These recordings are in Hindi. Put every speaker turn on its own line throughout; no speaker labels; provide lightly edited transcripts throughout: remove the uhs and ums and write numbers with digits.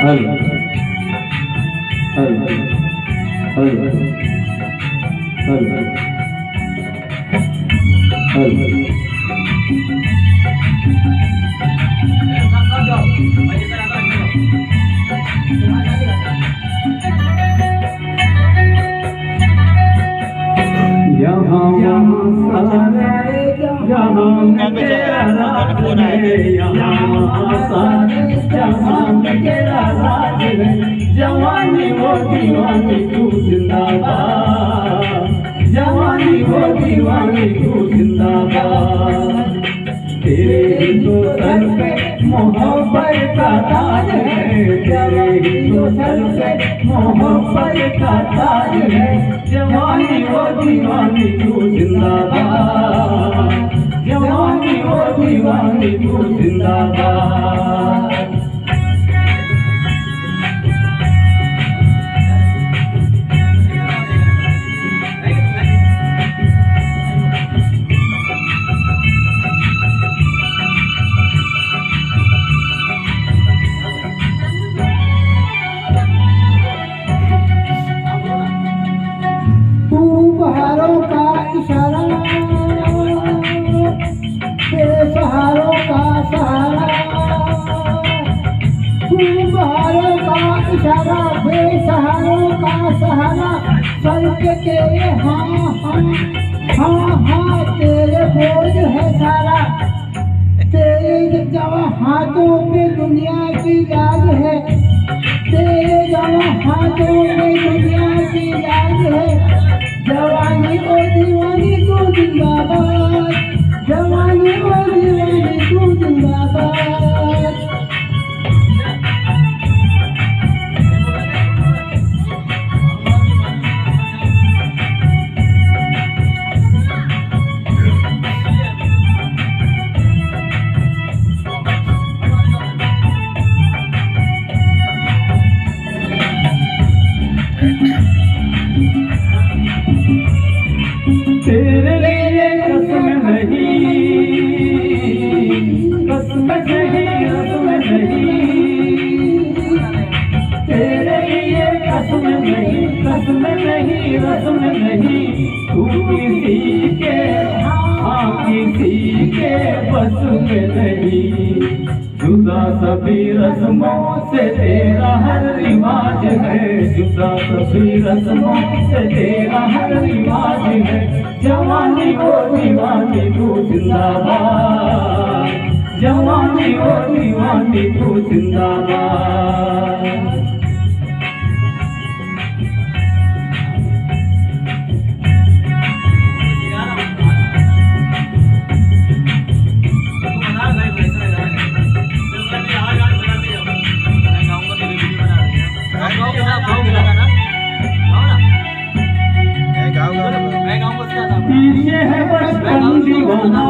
हल हल हल हल हल यहाँ सारे जहाँ तेरा राज है, यहाँ सारे जहाँ तेरा राज है। जवानी वो दीवानी तू जिंदाबाद, जवानी वो दीवानी तू जिंदाबाद। तेरे ही तो सर पे मोहब्बत का ताज है, तेरे ही तो सर पे मोहब्बत का ताज है। जवानी वो दीवानी तू जिंदाबाद, जवानी वो दीवानी तू जिंदाबाद।
बहारों का इशारा, तेरे सहारों का सहारा। तू बहारों का इशारा, बेसहारों का सहारा। सर पे तेरे हाँ हाँ हाँ हाँ, तेरे बोझ है सारा। तेरे जवा हाथों पे दुनिया की याद है, तेरे जवा हाथों में दुनिया की याद है। जवानी ओ दीवानी तू जिंदाबाद, जवानी ओ दीवानी तू जिंदाबाद।
तेरे लिए कसम नहीं, कसम नहीं, रस्म नहीं। तेरे लिए कसम नहीं, कसम नहीं, रस्म नहीं। तू किसी के हाँ किसी के बस में नहीं। जुदा सभी रस्मों से तेरा हर रिवाज है, जुदा सभी रस्मों से तेरा हर रिवाज है। जवानी वो दीवानी तू जिंदाबाद, जवानी वो दीवानी तू जिंदाबाद। पीछे है बचपन दीवाना,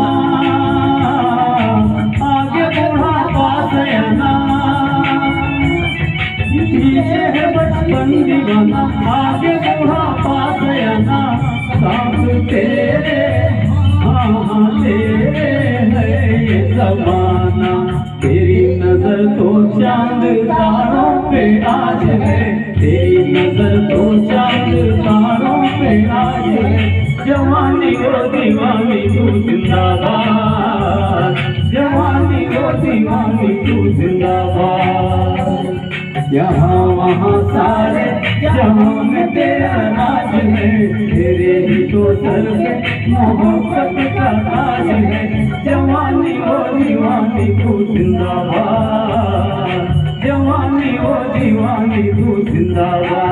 आगे बूढ़ा पास आना। पीछे है बचपन दीवाना, आगे बूढ़ा पास आना। साथ तेरे हाँ तेरे है ये जमाना। तेरी नजर तो चांद तारों पे आज है, तेरी नजर तो चांद तारों पे आज है। जवानी वो दीवानी तू जिंदाबाद, जवानी वो दीवानी तू जिंदाबाद। यहाँ वहाँ सारे जहाँ में तेरा राज है, तेरे ही तो सर पे मोहब्बत का ताज है। जवानी वो दीवानी तू जिंदाबाद, जवानी वो दीवानी तू जिंदाबाद।